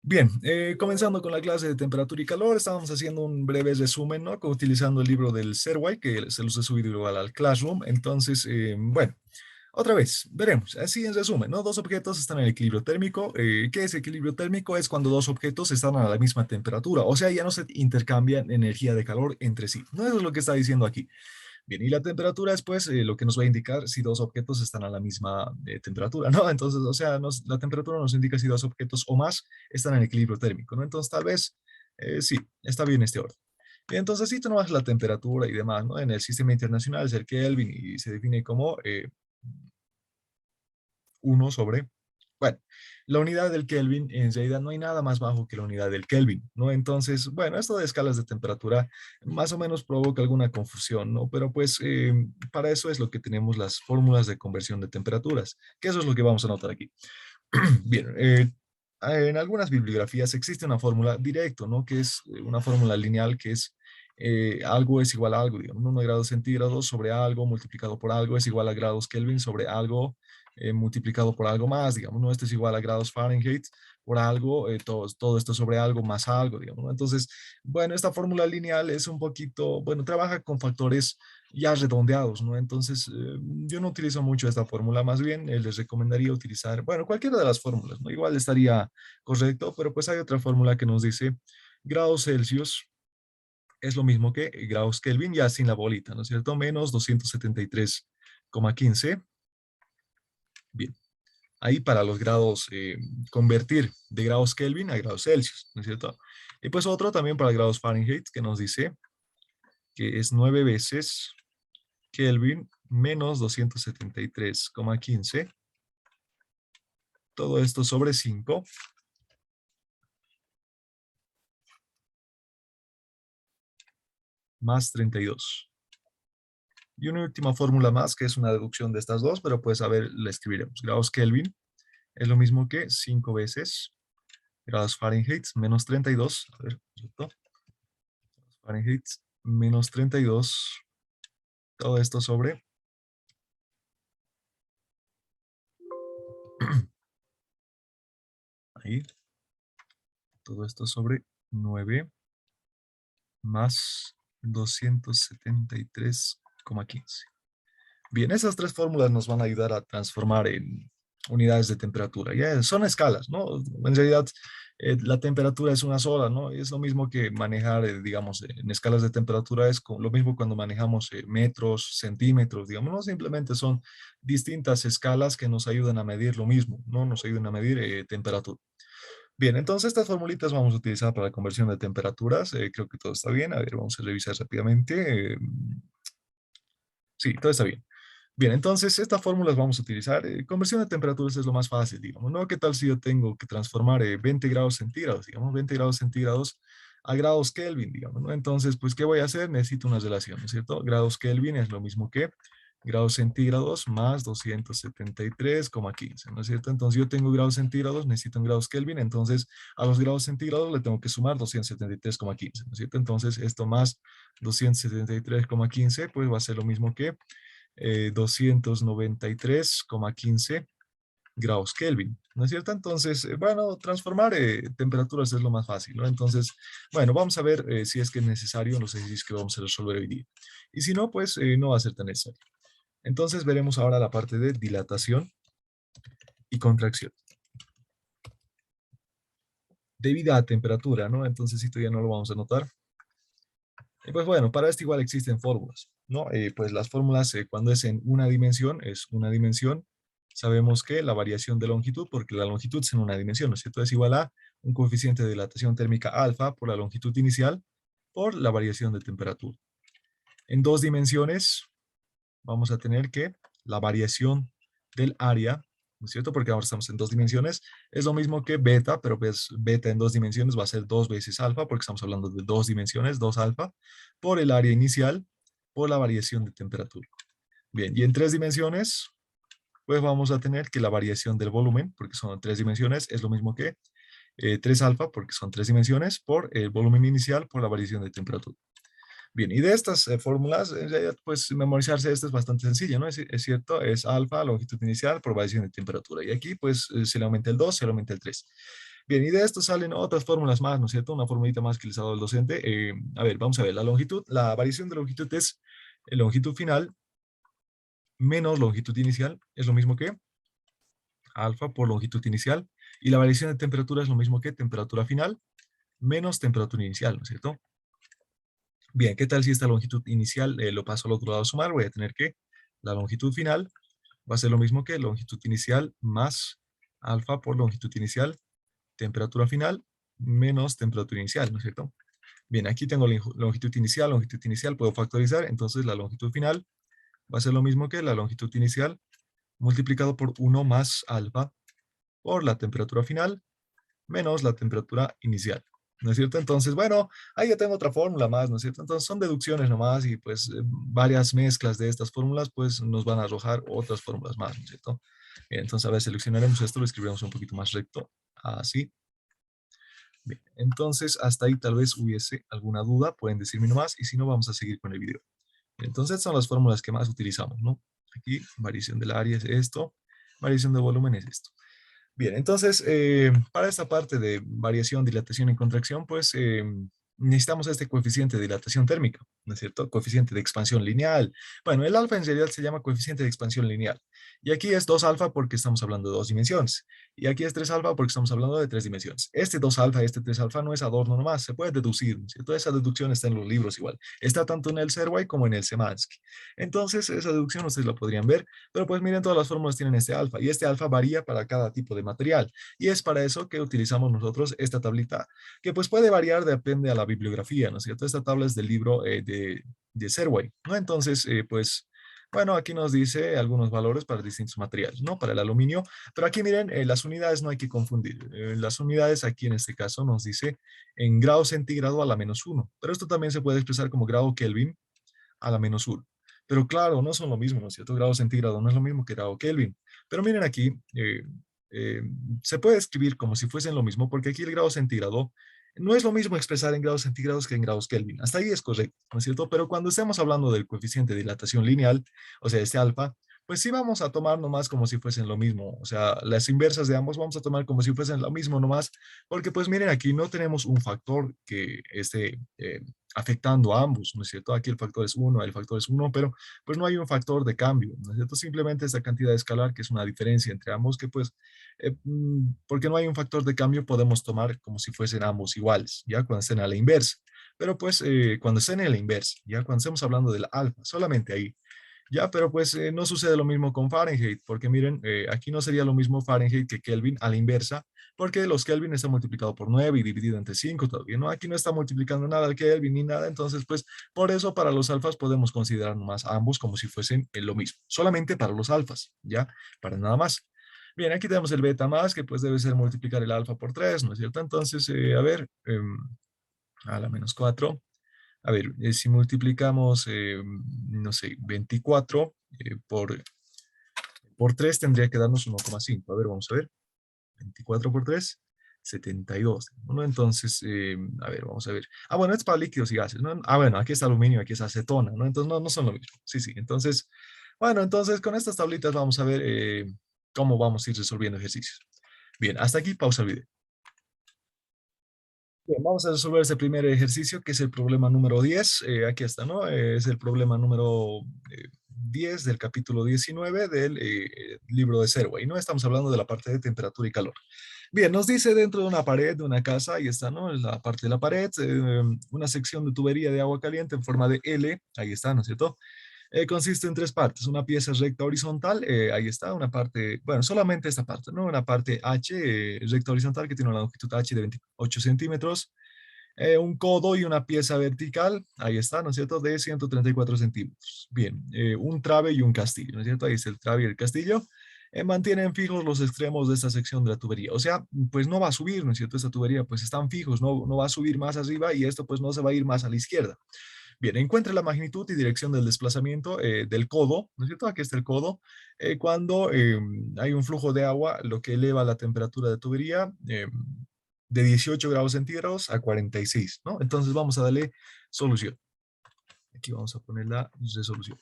Bien, comenzando con la clase de temperatura y calor, estábamos haciendo un breve resumen, ¿no? Utilizando el libro del Serway, que se los he subido igual al Classroom. Entonces, bueno, otra vez, veremos, así en resumen, ¿no? Dos objetos están en equilibrio térmico. ¿Qué es equilibrio térmico? Es cuando dos objetos están a la misma temperatura, o sea, ya no se intercambian energía de calor entre sí. No, eso es lo que está diciendo aquí. Bien, y la temperatura es pues lo que nos va a indicar si dos objetos están a la misma temperatura, ¿no? Entonces, o sea, la temperatura nos indica si dos objetos o más están en equilibrio térmico, ¿no? Entonces, tal vez, sí, está bien este orden. Bien, entonces, si tú no vas la temperatura y demás, ¿no? En el sistema internacional es el Kelvin y se define como 1 sobre, bueno, la unidad del Kelvin, en realidad no hay nada más bajo que la unidad del Kelvin, ¿no? Entonces, bueno, esto de escalas de temperatura más o menos provoca alguna confusión, ¿no? Pero pues para eso es lo que tenemos las fórmulas de conversión de temperaturas, que eso es lo que vamos a notar aquí. Bien, en algunas bibliografías existe una fórmula directo, ¿no? Que es una fórmula lineal que es algo es igual a algo, digamos, 1 grados centígrados sobre algo multiplicado por algo es igual a grados Kelvin sobre algo multiplicado por algo más, digamos, ¿no? Esto es igual a grados Fahrenheit por algo, todo esto sobre algo más algo, digamos, ¿no? Entonces, bueno, esta fórmula lineal es un poquito, bueno, trabaja con factores ya redondeados, ¿no? Entonces, yo no utilizo mucho esta fórmula, más bien les recomendaría utilizar, bueno, cualquiera de las fórmulas, ¿no? Igual estaría correcto, pero pues hay otra fórmula que nos dice grados Celsius es lo mismo que grados Kelvin, ya sin la bolita, ¿no es cierto? Menos 273,15. Bien, ahí para los grados, convertir de grados Kelvin a grados Celsius, ¿no es cierto? Y pues otro también para grados Fahrenheit que nos dice que es 9 veces Kelvin menos 273,15. Todo esto sobre 5 más 32. Y una última fórmula más, que es una deducción de estas dos, pero pues a ver, la escribiremos. Grados Kelvin es lo mismo que 5 veces grados Fahrenheit menos 32. A ver, ¿cierto? Fahrenheit menos 32. Todo esto sobre ahí. Todo esto sobre 9 más 273,15. Bien, esas tres fórmulas nos van a ayudar a transformar en unidades de temperatura. Ya son escalas, ¿no? En realidad, la temperatura es una sola, ¿no? Es lo mismo que manejar, digamos, en escalas de temperatura, es lo mismo cuando manejamos metros, centímetros, digamos, ¿no? Simplemente son distintas escalas que nos ayudan a medir lo mismo, ¿no? Nos ayudan a medir temperatura. Bien, entonces estas formulitas vamos a utilizar para la conversión de temperaturas. Creo que todo está bien. A ver, vamos a revisar rápidamente. Sí, todo está bien. Bien, entonces estas fórmulas vamos a utilizar. Conversión de temperaturas es lo más fácil, digamos, ¿no? ¿Qué tal si yo tengo que transformar 20 grados centígrados, digamos, 20 grados centígrados a grados Kelvin, digamos, ¿no? Entonces, pues, ¿qué voy a hacer? Necesito una relación, ¿no es cierto? Grados Kelvin es lo mismo que grados centígrados más 273,15, ¿no es cierto? Entonces, yo tengo grados centígrados, necesito en grados Kelvin, entonces a los grados centígrados le tengo que sumar 273,15, ¿no es cierto? Entonces, esto más 273,15, pues va a ser lo mismo que 293,15 grados Kelvin, ¿no es cierto? Entonces, bueno, transformar temperaturas es lo más fácil, ¿no? Entonces, bueno, vamos a ver si es que es necesario en los ejercicios que vamos a resolver hoy día. Y si no, pues no va a ser tan necesario. Entonces, veremos ahora la parte de dilatación y contracción. Debida a temperatura, ¿no? Entonces, esto ya no lo vamos a notar. Y pues bueno, para esto igual existen fórmulas, ¿no? Pues las fórmulas cuando es en una dimensión, es una dimensión. Sabemos que la variación de longitud, porque la longitud es en una dimensión, ¿no es cierto? Es igual a un coeficiente de dilatación térmica alfa por la longitud inicial por la variación de temperatura. En dos dimensiones vamos a tener que la variación del área, ¿no es cierto? Porque ahora estamos en dos dimensiones, es lo mismo que beta, pero pues beta en dos dimensiones va a ser dos veces alfa, porque estamos hablando de dos dimensiones, dos alfa, por el área inicial, por la variación de temperatura. Bien, y en tres dimensiones, pues vamos a tener que la variación del volumen, porque son tres dimensiones, es lo mismo que 3 alfa, porque son tres dimensiones, por el volumen inicial, por la variación de temperatura. Bien, y de estas fórmulas, en realidad, pues memorizarse esto es bastante sencillo, ¿no? Es cierto, es alfa, longitud inicial, por variación de temperatura. Y aquí, pues, se le aumenta el 2, se le aumenta el 3. Bien, y de esto salen otras fórmulas más, ¿no es cierto? Una formulita más que les ha dado el docente. A ver, vamos a ver, la longitud, la variación de longitud es longitud final menos longitud inicial, es lo mismo que alfa por longitud inicial, y la variación de temperatura es lo mismo que temperatura final menos temperatura inicial, ¿no es cierto? Bien, ¿qué tal si esta longitud inicial lo paso al otro lado a sumar? Voy a tener que la longitud final va a ser lo mismo que longitud inicial más alfa por longitud inicial, temperatura final menos temperatura inicial, ¿no es cierto? Bien, aquí tengo la longitud inicial, puedo factorizar, entonces la longitud final va a ser lo mismo que la longitud inicial multiplicado por 1 más alfa por la temperatura final menos la temperatura inicial, ¿no es cierto? Entonces, bueno, ahí ya tengo otra fórmula más, ¿no es cierto? Entonces son deducciones nomás y pues varias mezclas de estas fórmulas pues nos van a arrojar otras fórmulas más, ¿no es cierto? Bien, entonces a ver, seleccionaremos esto, lo escribiremos un poquito más recto, así. Bien, entonces hasta ahí tal vez hubiese alguna duda, pueden decirme nomás y si no vamos a seguir con el video. Entonces son las fórmulas que más utilizamos, ¿no? Aquí variación del área es esto, variación de volumen es esto. Bien, entonces, para esta parte de variación, dilatación y contracción, pues necesitamos este coeficiente de dilatación térmica, ¿no es cierto? Coeficiente de expansión lineal. Bueno, el alfa en realidad se llama coeficiente de expansión lineal. Y aquí es 2 alfa porque estamos hablando de 2 dimensiones. Y aquí es 3 alfa porque estamos hablando de 3 dimensiones. Este 2 alfa, este 3 alfa no es adorno nomás, se puede deducir, ¿no es cierto? Esa deducción está en los libros igual. Está tanto en el Serway como en el Semansky. Entonces, esa deducción ustedes la podrían ver, pero pues miren, todas las fórmulas tienen este alfa y este alfa varía para cada tipo de material. Y es para eso que utilizamos nosotros esta tablita, que pues puede variar, depende a la bibliografía, ¿no es cierto? Esta tabla es del libro de Serway, ¿no? Entonces, pues, bueno, aquí nos dice algunos valores para distintos materiales, ¿no? Para el aluminio, pero aquí miren, las unidades no hay que confundir. Las unidades aquí en este caso nos dice en grado centígrado a la -1, pero esto también se puede expresar como grado Kelvin a la -1. Pero claro, no son lo mismo, ¿no es cierto? Grado centígrado no es lo mismo que grado Kelvin. Pero miren aquí, eh, se puede escribir como si fuesen lo mismo, porque aquí el grado centígrado no es lo mismo expresar en grados centígrados que en grados Kelvin. Hasta ahí es correcto, ¿no es cierto? Pero cuando estemos hablando del coeficiente de dilatación lineal, o sea, este alfa, pues sí vamos a tomar nomás como si fuesen lo mismo. O sea, las inversas de ambos vamos a tomar como si fuesen lo mismo nomás, porque pues miren aquí no tenemos un factor que esté afectando a ambos, ¿no es cierto? Aquí el factor es 1, el factor es 1, pero pues no hay un factor de cambio, ¿no es cierto? Simplemente esta cantidad escalar, que es una diferencia entre ambos, que pues, porque no hay un factor de cambio, podemos tomar como si fuesen ambos iguales, ¿ya? Cuando estén a la inversa. Pero pues cuando estén en la inversa, ¿ya? Cuando estemos hablando del alfa, solamente ahí. Ya, pero pues no sucede lo mismo con Fahrenheit, porque miren, aquí no sería lo mismo Fahrenheit que Kelvin a la inversa, porque los Kelvin está multiplicado por 9 y dividido entre 5 todavía, ¿no? Aquí no está multiplicando nada el Kelvin ni nada, entonces pues por eso para los alfas podemos considerar nomás ambos como si fuesen lo mismo, solamente para los alfas, ¿ya? Para nada más. Bien, aquí tenemos el beta más, que pues debe ser multiplicar el alfa por 3, ¿no es cierto? Entonces, a ver, a la -4. A ver, si multiplicamos, no sé, 24 por 3 tendría que darnos 1,5. A ver, vamos a ver. 24 por 3, 72. ¿No? Entonces, a ver, vamos a ver. Ah, bueno, es para líquidos y gases, ¿no? Ah, bueno, aquí está aluminio, aquí es acetona, ¿no? Entonces, no, no son lo mismo. Sí, sí. Entonces, bueno, entonces con estas tablitas vamos a ver cómo vamos a ir resolviendo ejercicios. Bien, hasta aquí, pausa el video. Bien, vamos a resolver ese primer ejercicio, que es el problema número 10. Aquí está, ¿no? Es el problema número 10 del capítulo 19 del libro de Serway, ¿no? Estamos hablando de la parte de temperatura y calor. Bien, nos dice dentro de una pared de una casa, ahí está, ¿no? La parte de la pared, una sección de tubería de agua caliente en forma de L, ahí está, ¿no es cierto? Consiste en tres partes, una pieza recta horizontal, ahí está, una parte, bueno, solamente esta parte, ¿no? Una parte H, recta horizontal, que tiene una longitud H de 28 centímetros, un codo y una pieza vertical, ahí está, ¿no es cierto?, de 134 centímetros. Bien, un trabe y un castillo, ¿no es cierto? Ahí está el trabe y el castillo. Mantienen fijos los extremos de esta sección de la tubería. O sea, pues no va a subir, ¿no es cierto? Esta tubería, pues están fijos, no, no va a subir más arriba y esto pues no se va a ir más a la izquierda. Bien, encuentre la magnitud y dirección del desplazamiento del codo, ¿no es cierto? Aquí está el codo. Cuando hay un flujo de agua, lo que eleva la temperatura de tubería de 18 grados centígrados a 46, ¿no? Entonces vamos a darle solución. Aquí vamos a poner la resolución.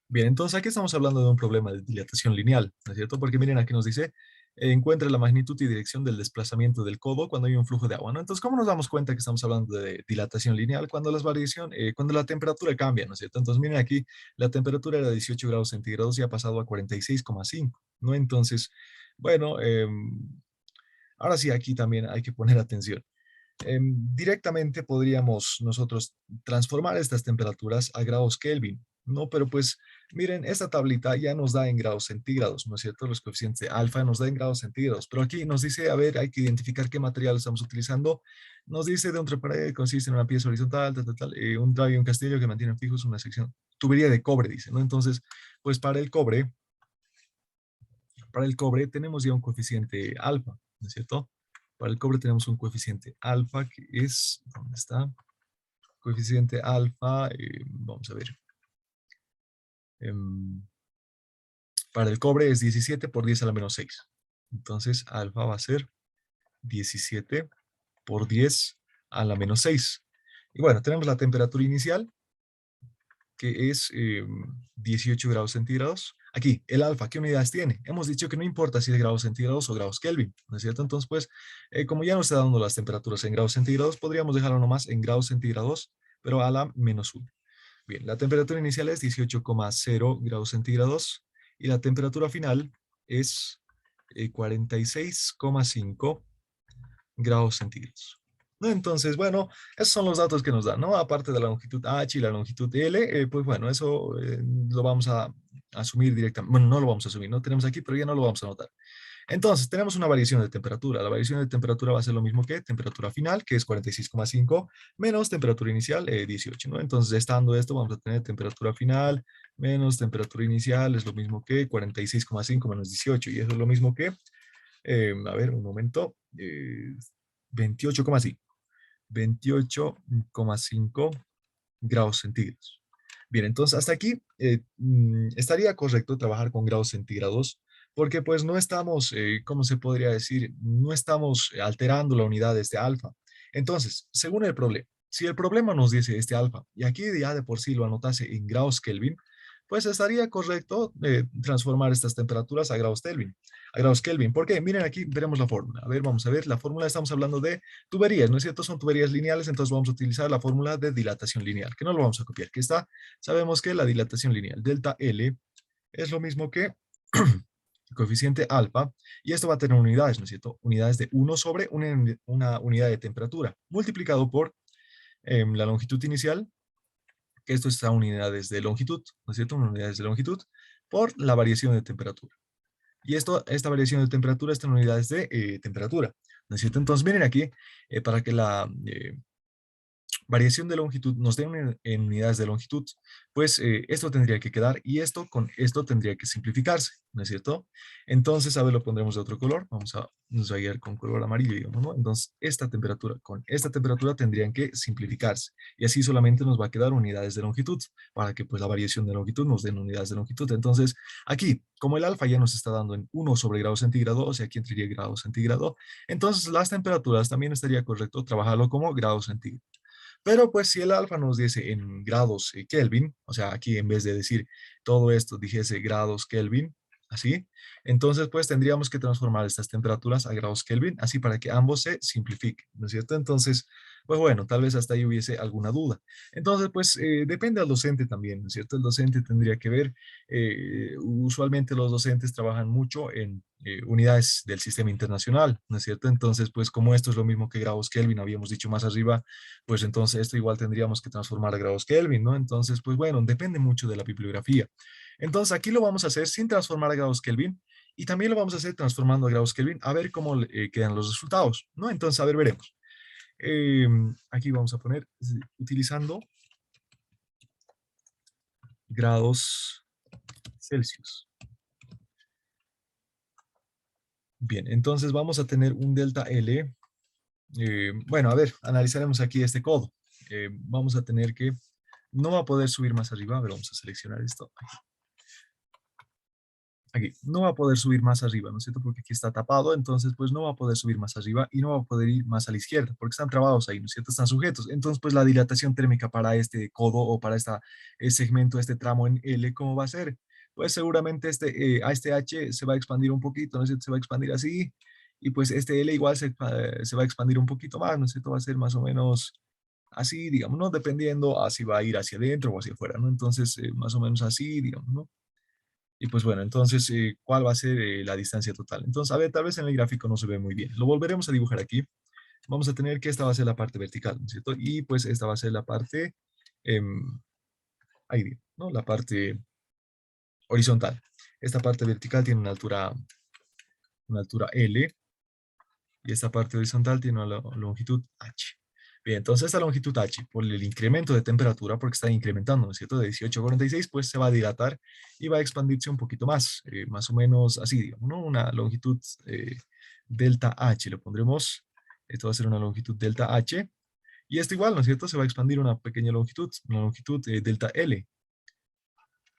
Bien, entonces aquí estamos hablando de un problema de dilatación lineal, ¿no es cierto? Porque miren, aquí nos dice, encuentra la magnitud y dirección del desplazamiento del codo cuando hay un flujo de agua, ¿no? Entonces, ¿cómo nos damos cuenta que estamos hablando de dilatación lineal? Cuando cuando la temperatura cambia, ¿no es cierto? Entonces, miren aquí, la temperatura era de 18 grados centígrados y ha pasado a 46,5, ¿no? Entonces, bueno, ahora sí, aquí también hay que poner atención. Directamente podríamos nosotros transformar estas temperaturas a grados Kelvin, ¿no? Pero pues miren, esta tablita ya nos da en grados centígrados, ¿no es cierto? Los coeficientes de alfa nos da en grados centígrados, pero aquí nos dice, a ver, hay que identificar qué material estamos utilizando. Nos dice de un pared consiste en una pieza horizontal, tal, tal, tal, un trago y un castillo que mantienen fijos una sección, tubería de cobre, dice, ¿no? Entonces, pues para el cobre tenemos ya un coeficiente alfa, ¿no es cierto? Para el cobre tenemos un coeficiente alfa que es, ¿dónde está? Coeficiente alfa, vamos a ver. em, para el cobre es 17 por 10 a la menos 6. Entonces, alfa va a ser 17 por 10 a la menos 6. Y bueno, tenemos la temperatura inicial, que es 18 grados centígrados. Aquí, el alfa, ¿qué unidades tiene? Hemos dicho que no importa si es grados centígrados o grados Kelvin, ¿no es cierto? Entonces, pues, como ya nos está dando las temperaturas en grados centígrados, podríamos dejarlo nomás en grados centígrados, pero a la menos 1. Bien, la temperatura inicial es 18,0 grados centígrados y la temperatura final es 46,5 grados centígrados. ¿No? Entonces, bueno, esos son los datos que nos dan, ¿no? Aparte de la longitud H y la longitud L, pues bueno, eso lo vamos a asumir directamente. Bueno, no lo vamos a asumir, no tenemos aquí, pero ya no lo vamos a notar. Entonces, tenemos una variación de temperatura. La variación de temperatura va a ser lo mismo que temperatura final, que es 46,5, menos temperatura inicial, 18, ¿no? Entonces, estando esto, vamos a tener temperatura final menos temperatura inicial, es lo mismo que 46,5 menos 18, y eso es lo mismo que, a ver, un momento, 28,5, 28,5 grados centígrados. Bien, entonces hasta aquí estaría correcto trabajar con grados centígrados porque pues no estamos, ¿cómo se podría decir? No estamos alterando la unidad de este alfa. Entonces, según el problema, si el problema nos dice este alfa y aquí ya de por sí lo anotase en grados Kelvin, pues estaría correcto transformar estas temperaturas a grados Kelvin. A grados Kelvin. ¿Por qué? Miren aquí, veremos la fórmula. A ver, vamos a ver, la fórmula estamos hablando de tuberías, ¿no es cierto? Son tuberías lineales, entonces vamos a utilizar la fórmula de dilatación lineal, que no lo vamos a copiar, que está, sabemos que la dilatación lineal, delta L, es lo mismo que el coeficiente alfa, y esto va a tener unidades, ¿no es cierto? Unidades de 1 sobre una unidad de temperatura, multiplicado por la longitud inicial, que esto está unidades de longitud, ¿no es cierto? Unidades de longitud, por la variación de temperatura. Y esta variación de temperatura está en unidades de temperatura, ¿no es cierto? Entonces, miren aquí, para que la variación de longitud nos den en unidades de longitud, pues esto tendría que quedar y esto con esto tendría que simplificarse, ¿no es cierto? Entonces, a ver, lo pondremos de otro color, nos va a guiar con color amarillo, digamos, ¿no? Entonces, esta temperatura con esta temperatura tendrían que simplificarse y así solamente nos va a quedar unidades de longitud para que pues la variación de longitud nos den unidades de longitud. Entonces, aquí, como el alfa ya nos está dando en 1 sobre grado centígrado, o sea, aquí entraría grado centígrado, entonces las temperaturas también estaría correcto trabajarlo como grado centígrado. Pero pues si el alfa nos dice en grados Kelvin, o sea, aquí en vez de decir todo esto dijese grados Kelvin, así, entonces pues tendríamos que transformar estas temperaturas a grados Kelvin, así para que ambos se simplifiquen, ¿no es cierto? Entonces, pues bueno, tal vez hasta ahí hubiese alguna duda. Entonces, pues depende del docente también, ¿no es cierto? El docente tendría que ver, usualmente los docentes trabajan mucho en unidades del sistema internacional, ¿no es cierto? Entonces, pues como esto es lo mismo que grados Kelvin, habíamos dicho más arriba, pues entonces esto igual tendríamos que transformar a grados Kelvin, ¿no? Entonces, pues bueno, depende mucho de la bibliografía. Entonces, aquí lo vamos a hacer sin transformar a grados Kelvin y también lo vamos a hacer transformando a grados Kelvin a ver cómo quedan los resultados, ¿no? Entonces, a ver, veremos. Aquí vamos a poner utilizando grados Celsius. Bien, entonces vamos a tener un delta L. Bueno, a ver, analizaremos aquí este codo. Vamos a tener que, no va a poder subir más arriba, a ver, vamos a seleccionar esto. aquí, no va a poder subir más arriba, ¿no es cierto? Porque aquí está tapado, entonces pues no va a poder subir más arriba y no va a poder ir más a la izquierda, porque están trabados ahí, ¿no es cierto? Están sujetos. Entonces pues la dilatación térmica para este codo o para segmento, este tramo en L, ¿cómo va a ser? Pues seguramente a este H se va a expandir un poquito, ¿no es cierto? Se va a expandir así, y pues este L igual se va a expandir un poquito más, ¿no es cierto? Va a ser más o menos así, digamos, ¿no? Dependiendo a si va a ir hacia adentro o hacia afuera, ¿no? Entonces, más o menos así, digamos, ¿no? Y pues bueno, entonces, ¿cuál va a ser la distancia total? Entonces, a ver, tal vez en el gráfico no se ve muy bien. Lo volveremos a dibujar aquí. Vamos a tener que esta va a ser la parte vertical, ¿no es cierto? Y pues esta va a ser la parte, em, ahí, ¿no? La parte horizontal. Esta parte vertical tiene una altura L, y esta parte horizontal tiene una longitud H. Bien, entonces esta longitud H, por el incremento de temperatura, porque está incrementando, ¿no es cierto? De 18 a 46, pues se va a dilatar y va a expandirse un poquito más, más o menos así, digamos, ¿no? Una longitud delta H, lo pondremos, esto va a ser una longitud delta H, y esto igual, ¿no es cierto? Se va a expandir una pequeña longitud, una longitud delta L.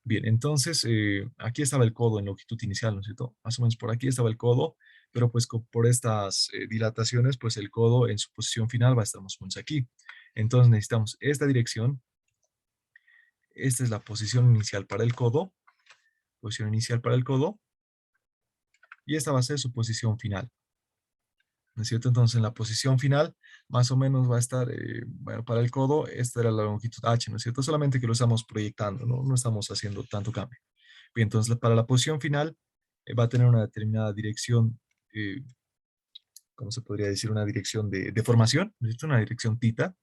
Bien, entonces aquí estaba el codo en longitud inicial, ¿no es cierto? Más o menos por aquí estaba el codo, pero pues por estas dilataciones, pues el codo en su posición final va a estar más o menos aquí. Entonces necesitamos esta dirección, esta es la posición inicial para el codo, posición inicial para el codo, y esta va a ser su posición final, ¿no es cierto? Entonces en la posición final, más o menos va a estar, bueno, para el codo, esta era la longitud H, ¿no es cierto? Solamente que lo estamos proyectando, ¿no? No estamos haciendo tanto cambio. Bien, entonces para la posición final va a tener una determinada dirección, eh, ¿cómo se podría decir? Una dirección de deformación, ¿no es cierto? Una dirección tita,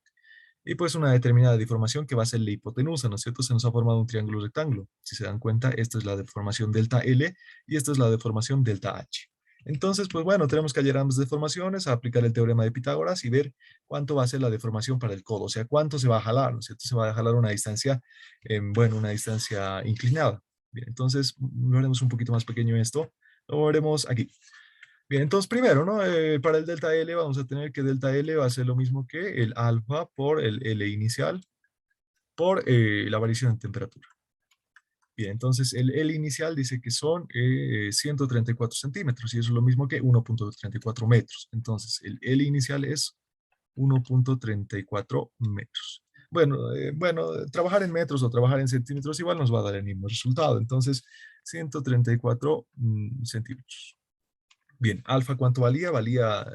y pues una determinada deformación que va a ser la hipotenusa, ¿no es cierto? Se nos ha formado un triángulo rectángulo. Si se dan cuenta, esta es la deformación delta L y esta es la deformación delta H. Entonces, pues bueno, tenemos que hallar ambas deformaciones, aplicar el teorema de Pitágoras y ver cuánto va a ser la deformación para el codo, o sea, cuánto se va a jalar, ¿no es cierto? Se va a jalar una distancia, bueno, una distancia inclinada. Bien, entonces lo haremos un poquito más pequeño esto, lo veremos aquí. Bien, entonces primero, ¿no? Para el delta L vamos a tener que delta L va a ser lo mismo que el alfa por el L inicial por la variación en temperatura. Bien, entonces el L inicial dice que son 134 centímetros y eso es lo mismo que 1.34 metros. Entonces el L inicial es 1.34 metros. Bueno, trabajar en metros o trabajar en centímetros igual nos va a dar el mismo resultado. Entonces, 134 centímetros. Bien, alfa, ¿cuánto valía? Valía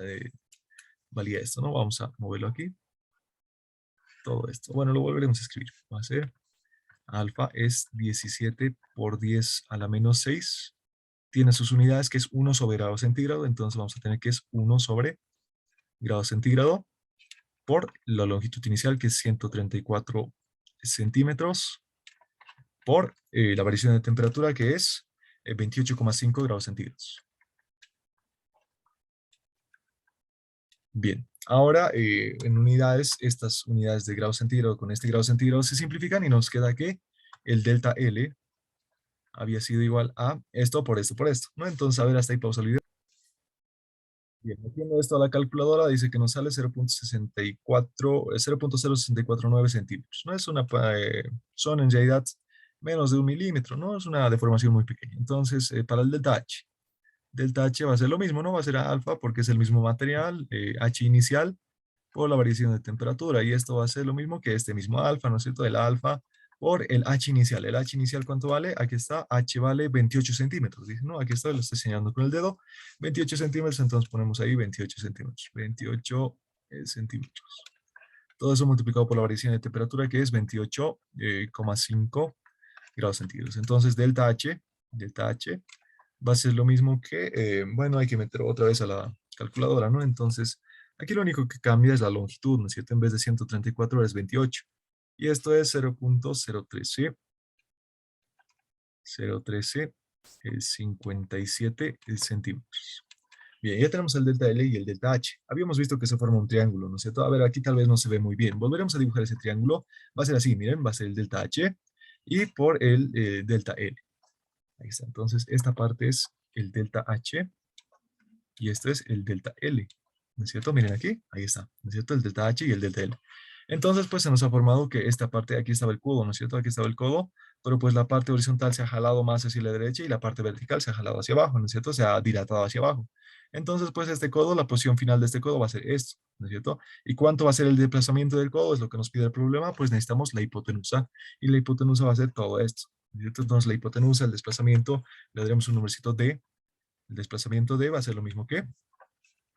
esto, ¿no? Vamos a moverlo aquí. Todo esto. Bueno, lo volveremos a escribir. Va a ser alfa es 17 por 10 a la menos 6. Tiene sus unidades que es 1 sobre grado centígrado. Entonces vamos a tener que es 1 sobre grado centígrado por la longitud inicial que es 134 centímetros por la variación de temperatura que es 28,5 grados centígrados. Bien, ahora en unidades, estas unidades de grado centígrado con este grado centígrado se simplifican y nos queda que el delta L había sido igual a esto por esto por esto, ¿no? Entonces, a ver, hasta ahí pausa el video. Bien, metiendo esto a la calculadora, dice que nos sale 0.06449 centímetros, ¿no? Son en realidad menos de 1 milímetro, ¿no? Es una deformación muy pequeña. Entonces, para el delta H va a ser lo mismo, ¿no? Va a ser alfa porque es el mismo material, H inicial, por la variación de temperatura. Y esto va a ser lo mismo que este mismo alfa, ¿no es cierto? El alfa por el H inicial. ¿El H inicial cuánto vale? Aquí está, H vale 28 centímetros. Dice, ¿no? Aquí está, lo estoy señalando con el dedo. 28 centímetros, entonces ponemos ahí 28 centímetros. 28 centímetros. Todo eso multiplicado por la variación de temperatura, que es 28,5 grados centígrados. Entonces, delta H va a ser lo mismo que, bueno, hay que meter otra vez a la calculadora, ¿no? Entonces, aquí lo único que cambia es la longitud, ¿no es cierto? En vez de 134 es 28. Y esto es 0.01357 centímetros. Bien, ya tenemos el delta L y el delta H. Habíamos visto que se forma un triángulo, ¿no es cierto? A ver, aquí tal vez no se ve muy bien. Volveremos a dibujar ese triángulo. Va a ser así, miren, va a ser el delta H y por el delta L. Ahí está. Entonces, esta parte es el delta H y este es el delta L, ¿no es cierto? Miren aquí, ahí está, ¿no es cierto? El delta H y el delta L. Entonces, pues se nos ha formado que esta parte, aquí estaba el codo, ¿no es cierto? Aquí estaba el codo, pero pues la parte horizontal se ha jalado más hacia la derecha y la parte vertical se ha jalado hacia abajo, ¿no es cierto? Se ha dilatado hacia abajo. Entonces, pues este codo, la posición final de este codo va a ser esto, ¿no es cierto? ¿Y cuánto va a ser el desplazamiento del codo? Es lo que nos pide el problema, pues necesitamos la hipotenusa, y la hipotenusa va a ser todo esto, ¿no es cierto? Entonces la hipotenusa, el desplazamiento, le daremos un numerito D, el desplazamiento D va a ser lo mismo que,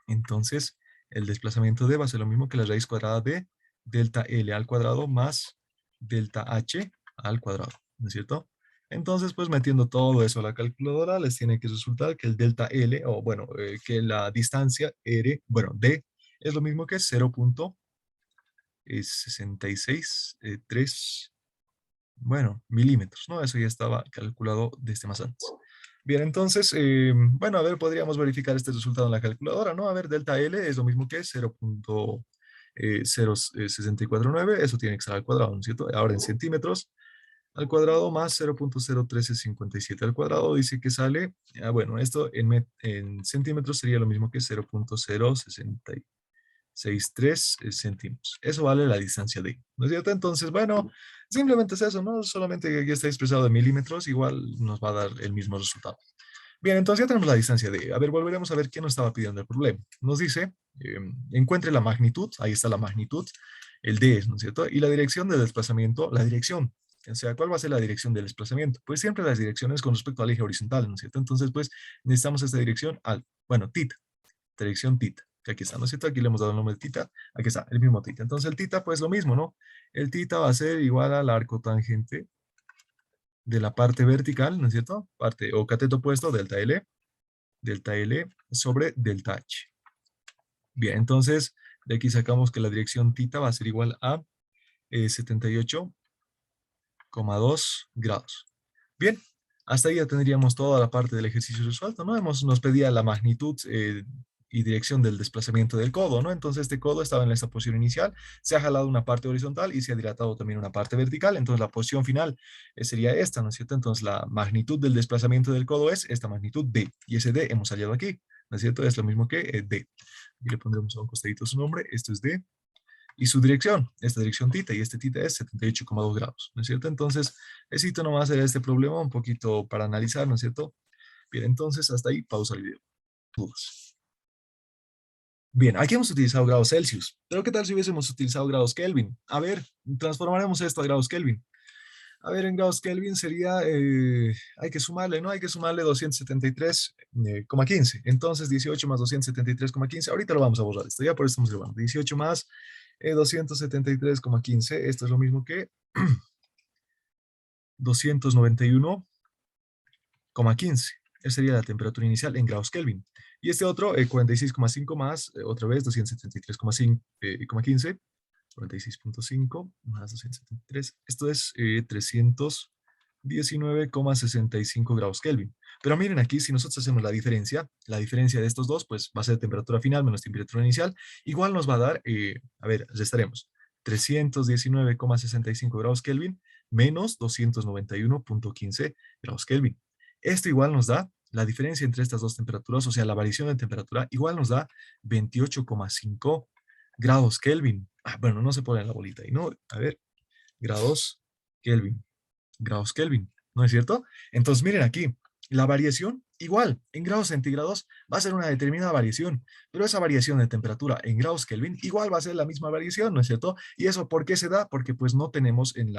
entonces, el desplazamiento D va a ser lo mismo que la raíz cuadrada de delta L al cuadrado más delta H al cuadrado, ¿no es cierto? Entonces, pues metiendo todo eso a la calculadora, les tiene que resultar que el delta L, o bueno, que la distancia R, bueno, D, es lo mismo que 0.66, bueno, milímetros, ¿no? Eso ya estaba calculado desde más antes. Bien, entonces, bueno, a ver, podríamos verificar este resultado en la calculadora, ¿no? A ver, delta L es lo mismo que 0.064,9, eso tiene que estar al cuadrado, ¿no es cierto? Ahora en centímetros al cuadrado más 0.01357 al cuadrado dice que sale, bueno, esto en centímetros sería lo mismo que 0.063 centímetros. Eso vale la distancia D, ¿no es cierto? Entonces, bueno, simplemente es eso, ¿no? Solamente que aquí está expresado en milímetros, igual nos va a dar el mismo resultado. Bien, entonces ya tenemos la distancia D. A ver, volveremos a ver qué nos estaba pidiendo el problema. Nos dice, encuentre la magnitud, ahí está la magnitud, el D, ¿no es cierto? Y la dirección de desplazamiento, la dirección. O sea, ¿cuál va a ser la dirección del desplazamiento? Pues siempre las direcciones con respecto al eje horizontal, ¿no es cierto? Entonces, pues necesitamos esta dirección al, bueno, θ, dirección θ, que aquí está, ¿no es cierto? Aquí le hemos dado el nombre de θ, aquí está, el mismo θ. Entonces el θ, pues lo mismo, ¿no? El θ va a ser igual al arco tangente de la parte vertical, ¿no es cierto? Parte o cateto opuesto, delta L sobre delta H. Bien, entonces de aquí sacamos que la dirección θ va a ser igual a 78,2 grados. Bien, hasta ahí ya tendríamos toda la parte del ejercicio resuelto, ¿no? Nos pedía la magnitud y dirección del desplazamiento del codo, ¿no? Entonces este codo estaba en esta posición inicial, se ha jalado una parte horizontal y se ha dilatado también una parte vertical, entonces la posición final sería esta, ¿no es cierto? Entonces la magnitud del desplazamiento del codo es esta magnitud D, y ese D hemos hallado aquí, ¿no es cierto? Es lo mismo que D. Aquí le pondremos a un costadito su nombre, esto es D, y su dirección, esta dirección θ, y este θ es 78,2 grados, ¿no es cierto? Entonces, necesito nomás hacer este problema un poquito para analizar, ¿no es cierto? Bien, entonces hasta ahí pausa el video. Dudas. Bien, aquí hemos utilizado grados Celsius, pero ¿qué tal si hubiésemos utilizado grados Kelvin? A ver, transformaremos esto a grados Kelvin. A ver, en grados Kelvin sería, hay que sumarle, ¿no? Hay que sumarle 273,15. Entonces, 18 más 273,15. Ahorita lo vamos a borrar esto, ya por eso estamos llevando. 18 más 273,15. Esto es lo mismo que 291,15. Esa sería la temperatura inicial en grados Kelvin. Y este otro, 46,5 más, otra vez, 273,15. 46,5 más 273. Esto es 319,65 grados Kelvin. Pero miren aquí, si nosotros hacemos la diferencia de estos dos, pues va a ser temperatura final menos temperatura inicial. Igual nos va a dar, a ver, restaremos 319,65 grados Kelvin menos 291,15 grados Kelvin. Esto igual nos da la diferencia entre estas dos temperaturas, o sea, la variación de temperatura, igual nos da 28,5 grados Kelvin. Bueno, no se pone en la bolita ahí, ¿no? A ver, grados Kelvin, grados Kelvin, ¿no es cierto? Entonces, miren aquí, la variación, igual, en grados centígrados va a ser una determinada variación, pero esa variación de temperatura en grados Kelvin igual va a ser la misma variación, ¿no es cierto? ¿Y eso por qué se da? Porque pues no tenemos en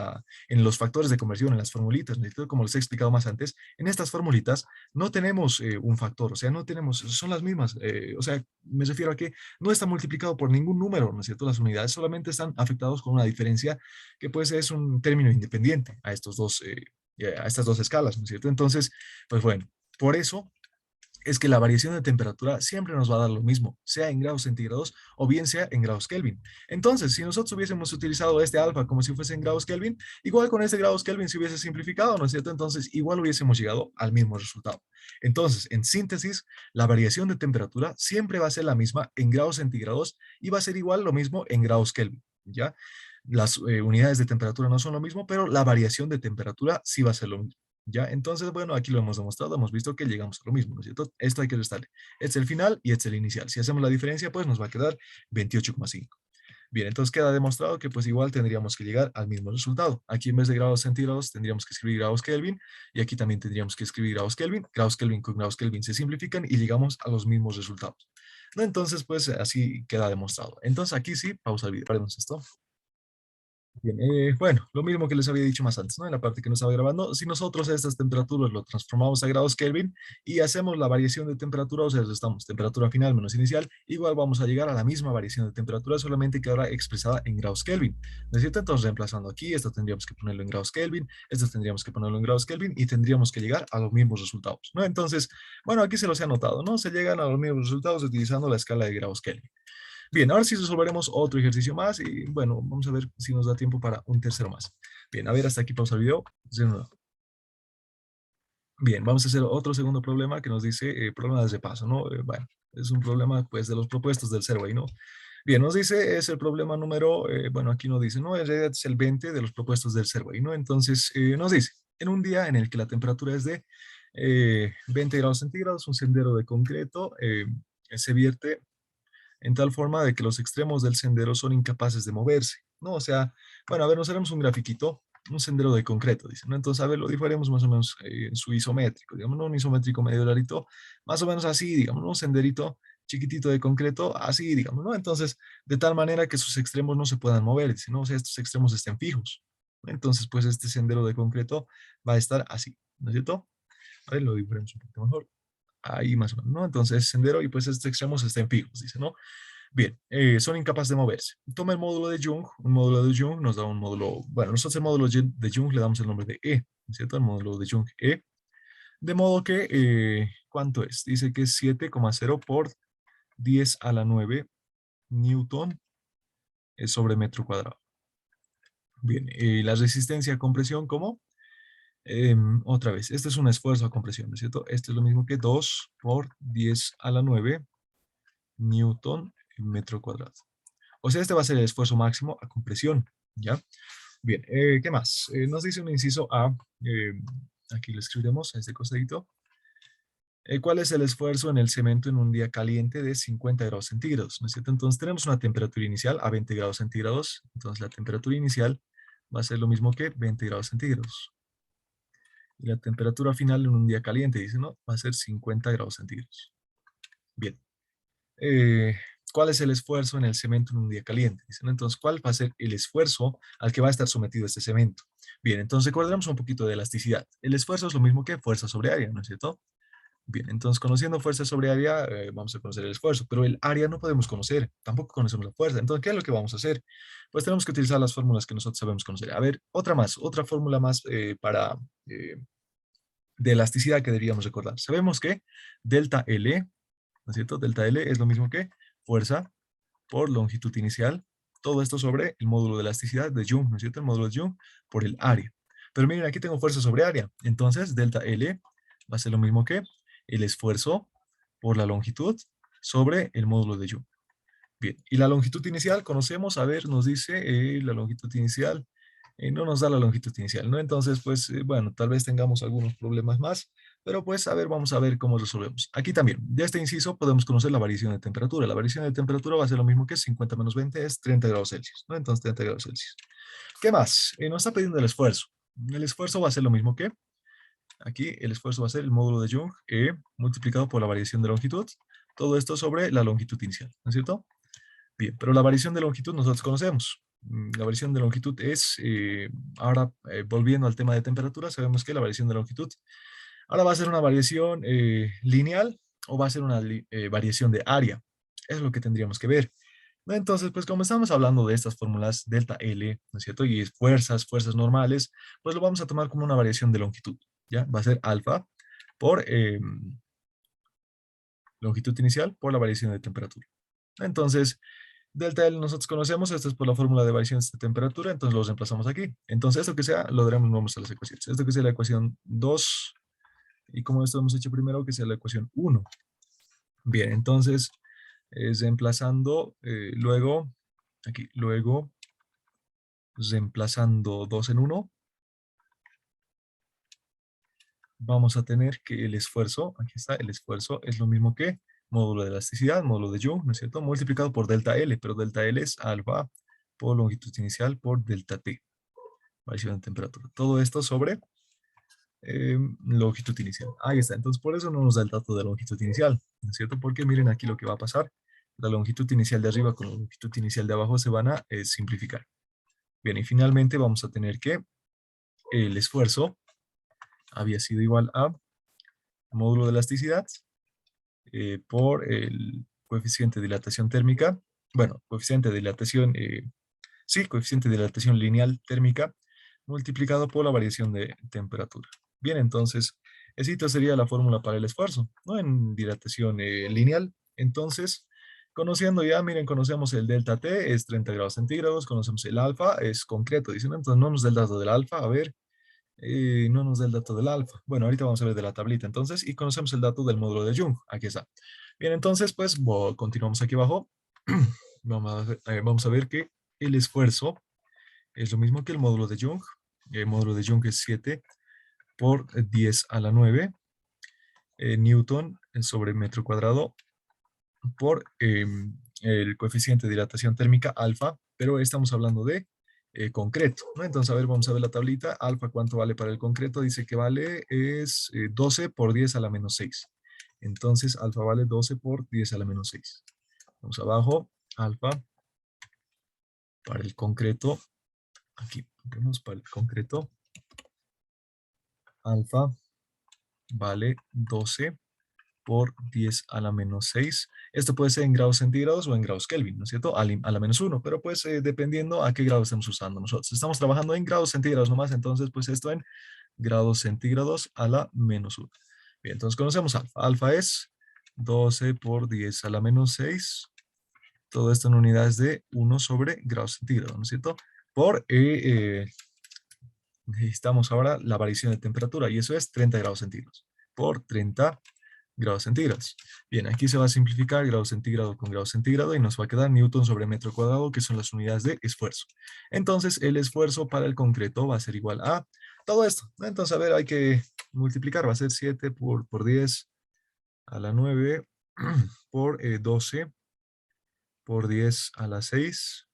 los factores de conversión, en las formulitas, ¿no es cierto? Como les he explicado más antes, en estas formulitas no tenemos un factor, o sea, no tenemos, son las mismas, o sea, me refiero a que no está multiplicado por ningún número, ¿no es cierto? Las unidades solamente están afectados con una diferencia que pues es un término independiente a estos dos, a estas dos escalas, ¿no es cierto? Entonces, pues bueno, por eso es que la variación de temperatura siempre nos va a dar lo mismo, sea en grados centígrados o bien sea en grados Kelvin. Entonces, si nosotros hubiésemos utilizado este alfa como si fuese en grados Kelvin, igual con este grados Kelvin se hubiese simplificado, ¿no es cierto? Entonces, igual hubiésemos llegado al mismo resultado. Entonces, en síntesis, la variación de temperatura siempre va a ser la misma en grados centígrados y va a ser igual lo mismo en grados Kelvin, ¿ya? Las unidades de temperatura no son lo mismo, pero la variación de temperatura sí va a ser lo mismo. ¿Ya? Entonces, bueno, aquí lo hemos demostrado, hemos visto que llegamos a lo mismo, ¿no es cierto? Esto hay que restarle. Este es el final y este es el inicial. Si hacemos la diferencia, pues nos va a quedar 28,5. Bien, entonces queda demostrado que pues igual tendríamos que llegar al mismo resultado. Aquí en vez de grados centígrados tendríamos que escribir grados Kelvin y aquí también tendríamos que escribir grados Kelvin. Grados Kelvin con grados Kelvin se simplifican y llegamos a los mismos resultados. ¿No? Entonces pues así queda demostrado. Entonces aquí sí, pausa el video. Haremos esto. Bien, bueno, lo mismo que les había dicho más antes, ¿no? En la parte que nos estaba grabando, si nosotros a estas temperaturas lo transformamos a grados Kelvin y hacemos la variación de temperatura, o sea, estamos temperatura final menos inicial, igual vamos a llegar a la misma variación de temperatura, solamente que ahora expresada en grados Kelvin, ¿no es cierto? Entonces, reemplazando aquí, esto tendríamos que ponerlo en grados Kelvin, esto tendríamos que ponerlo en grados Kelvin y tendríamos que llegar a los mismos resultados, ¿no? Entonces, bueno, aquí se los he anotado, ¿no? Se llegan a los mismos resultados utilizando la escala de grados Kelvin. Bien, ahora sí resolveremos otro ejercicio más y bueno, vamos a ver si nos da tiempo para un tercero más. Bien, a ver, hasta aquí pausa el video. Bien, vamos a hacer otro segundo problema que nos dice problemas de paso, ¿no? Bueno, es un problema pues de los propuestos del Serway, ¿no? Bien, nos dice, es el problema número, bueno, aquí nos dice, ¿no? En realidad es el 20 de los propuestos del Serway, ¿no? Entonces, nos dice, en un día en el que la temperatura es de 20 grados centígrados, un sendero de concreto se vierte en tal forma de que los extremos del sendero son incapaces de moverse, ¿no? O sea, bueno, a ver, nos haremos un grafiquito, un sendero de concreto, dice, ¿no? Entonces, a ver, lo dibujaremos más o menos en su isométrico, digamos, ¿no? Un isométrico medio larito, más o menos así, digamos, ¿no? Un senderito chiquitito de concreto, así, digamos, ¿no? Entonces, de tal manera que sus extremos no se puedan mover, dice, ¿no? O sea, estos extremos estén fijos. Entonces, pues este sendero de concreto va a estar así, ¿no es cierto? A ver, lo dibujaremos un poquito mejor. Ahí más o menos, ¿no? Entonces, sendero y pues estos extremos estén fijos, dice, ¿no? Bien, son incapaces de moverse. Toma el módulo de Young, un módulo de Young nos da un módulo, bueno, nosotros el módulo de Young le damos el nombre de E, ¿no es cierto? El módulo de Young E, de modo que, ¿cuánto es? Dice que es 7,0 por 10 a la 9 newton sobre metro cuadrado. Bien, la resistencia a compresión, ¿cómo? Otra vez, este es un esfuerzo a compresión, ¿no es cierto? Este es lo mismo que 2 por 10 a la 9 newton metro cuadrado. O sea, este va a ser el esfuerzo máximo a compresión, ¿ya? Bien, ¿qué más? Nos dice un inciso A, eh, aquí lo escribiremos a este costadito. ¿Cuál es el esfuerzo en el cemento en un día caliente de 50 grados centígrados? ¿No es cierto? Entonces tenemos una temperatura inicial a 20 grados centígrados, entonces la temperatura inicial va a ser lo mismo que 20 grados centígrados. Y la temperatura final en un día caliente, dice, ¿no? Va a ser 50 grados centígrados. Bien. eh, ¿Cuál es el esfuerzo en el cemento en un día caliente? Dicen, entonces, ¿cuál va a ser el esfuerzo al que va a estar sometido este cemento? Bien, entonces recordemos un poquito de elasticidad. El esfuerzo es lo mismo que fuerza sobre área, ¿no es cierto? Bien, entonces conociendo fuerza sobre área, vamos a conocer el esfuerzo, pero el área no podemos conocer, tampoco conocemos la fuerza. Entonces, ¿qué es lo que vamos a hacer? Pues tenemos que utilizar las fórmulas que nosotros sabemos conocer. A ver, otra más, otra fórmula más para de elasticidad que deberíamos recordar. Sabemos que delta L, ¿no es cierto? Delta L es lo mismo que fuerza por longitud inicial, todo esto sobre el módulo de elasticidad de Young, ¿no es cierto? El módulo de Young por el área. Pero miren, aquí tengo fuerza sobre área, entonces delta L va a ser lo mismo que el esfuerzo por la longitud sobre el módulo de Young. Bien, y la longitud inicial, conocemos, a ver, nos dice la longitud inicial, no nos da la longitud inicial, ¿no? Entonces, pues, bueno, tal vez tengamos algunos problemas más, pero pues, a ver, vamos a ver cómo resolvemos. Aquí también, de este inciso podemos conocer la variación de temperatura. La variación de temperatura va a ser lo mismo que 50 menos 20 es 30 grados Celsius, ¿no? Entonces, 30 grados Celsius. ¿Qué más? Nos está pidiendo el esfuerzo. El esfuerzo va a ser lo mismo que, aquí, el esfuerzo va a ser el módulo de Young multiplicado por la variación de longitud, todo esto sobre la longitud inicial, ¿no es cierto? Bien, pero la variación de longitud nosotros conocemos. La variación de longitud es, ahora volviendo al tema de temperatura, sabemos que la variación de longitud ahora va a ser una variación lineal o va a ser una variación de área. Es lo que tendríamos que ver. ¿No? Entonces, pues como estamos hablando de estas fórmulas delta L, ¿no es cierto? Y fuerzas, fuerzas normales, pues lo vamos a tomar como una variación de longitud, ¿ya? Va a ser alfa por longitud inicial por la variación de temperatura. Entonces, delta L nosotros conocemos, esto es por la fórmula de variaciones de temperatura, entonces lo reemplazamos aquí. Entonces, esto que sea, lo daremos nombres a las ecuaciones. Esto que sea la ecuación 2, y como esto hemos hecho primero, que sea la ecuación 1. Bien, entonces, reemplazando, luego, aquí, luego, reemplazando 2 en 1, vamos a tener que el esfuerzo, aquí está, el esfuerzo es lo mismo que módulo de elasticidad, módulo de Young, ¿no es cierto? Multiplicado por delta L, pero delta L es alfa por longitud inicial por delta T, variación de temperatura. Todo esto sobre longitud inicial. Ahí está. Entonces, por eso no nos da el dato de longitud inicial, ¿no es cierto? Porque miren aquí lo que va a pasar. La longitud inicial de arriba con la longitud inicial de abajo se van a simplificar. Bien, y finalmente vamos a tener que el esfuerzo había sido igual a módulo de elasticidad por el coeficiente de dilatación térmica, bueno, coeficiente de dilatación, sí, coeficiente de dilatación lineal térmica multiplicado por la variación de temperatura. Bien, entonces, esta sería la fórmula para el esfuerzo, ¿no? En dilatación lineal. Entonces, conociendo ya, miren, conocemos el delta T, es 30 grados centígrados, conocemos el alfa, es concreto, dicen, entonces no nos da el dato del alfa, a ver, no nos da el dato del alfa. Bueno, ahorita vamos a ver de la tablita, entonces, y conocemos el dato del módulo de Young, aquí está. Bien, entonces, pues, continuamos aquí abajo. Vamos a ver que el esfuerzo es lo mismo que el módulo de Young. El módulo de Young es 7 por 10 a la 9 newton sobre metro cuadrado por el coeficiente de dilatación térmica alfa, pero estamos hablando de concreto, ¿no? Entonces, a ver, vamos a ver la tablita. Alfa, ¿cuánto vale para el concreto? Dice que vale es 12 por 10 a la menos 6. Entonces, alfa vale 12 por 10 a la menos 6. Vamos abajo, alfa para el concreto. Aquí vemos para el concreto. Alfa vale 12 por 10 a la menos 6. Esto puede ser en grados centígrados o en grados Kelvin, ¿no es cierto? A la menos 1, pero pues dependiendo a qué grado estemos usando nosotros. Estamos trabajando en grados centígrados nomás, entonces pues esto en grados centígrados a la menos 1. Bien, entonces conocemos alfa. Alfa es 12 por 10 a la menos 6. Todo esto en unidades de 1 sobre grados centígrados, ¿no es cierto? Por, necesitamos ahora la variación de temperatura y eso es 30 grados centígrados por 30 grados centígrados. Bien, aquí se va a simplificar grado centígrado con grado centígrado y nos va a quedar newton sobre metro cuadrado, que son las unidades de esfuerzo. Entonces, el esfuerzo para el concreto va a ser igual a todo esto, ¿no? Entonces, a ver, hay que multiplicar, va a ser 7 por 10 a la 9 por 12 por 10 a la 6,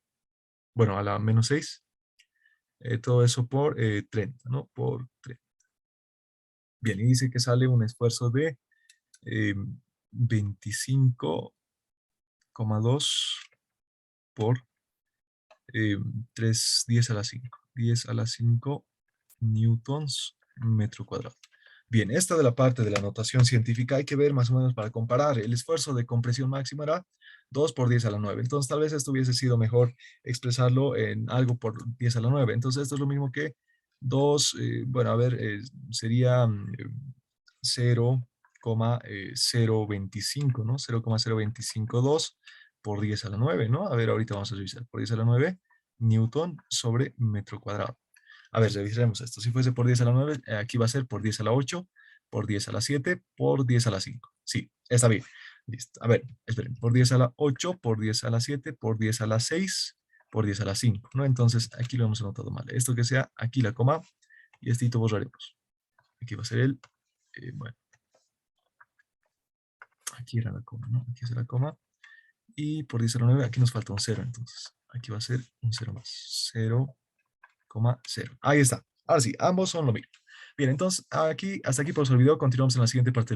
bueno, a la menos 6, todo eso por 30, ¿no? Por 30. Bien, y dice que sale un esfuerzo de 25,2 por 3, 10 a la 5. 10 a la 5 newtons metro cuadrado. Bien, esta de la parte de la notación científica hay que ver más o menos para comparar. El esfuerzo de compresión máxima era 2 por 10 a la 9. Entonces, tal vez esto hubiese sido mejor expresarlo en algo por 10 a la 9. Entonces, esto es lo mismo que 2, bueno, a ver, sería 0,025, ¿no? 0,0252 por 10 a la 9, ¿no? A ver, ahorita vamos a revisar. Por 10 a la 9, newton sobre metro cuadrado. A ver, revisemos esto. Si fuese por 10 a la 9, aquí va a ser por 10 a la 8, por 10 a la 7, por 10 a la 5. Sí, está bien. Listo. A ver, esperen. Por 10 a la 8, por 10 a la 7, por 10 a la 6, por 10 a la 5, ¿no? Entonces, aquí lo hemos anotado mal. Esto que sea aquí la coma y esto borraremos. Aquí va a ser el, bueno, aquí era la coma, ¿no? Aquí es la coma. Y por 10 a la 9, aquí nos falta un 0, entonces. Aquí va a ser un 0 más. 0,0. Ahí está. Ahora sí, ambos son lo mismo. Bien, entonces aquí, hasta aquí por su video. Continuamos en la siguiente parte del video.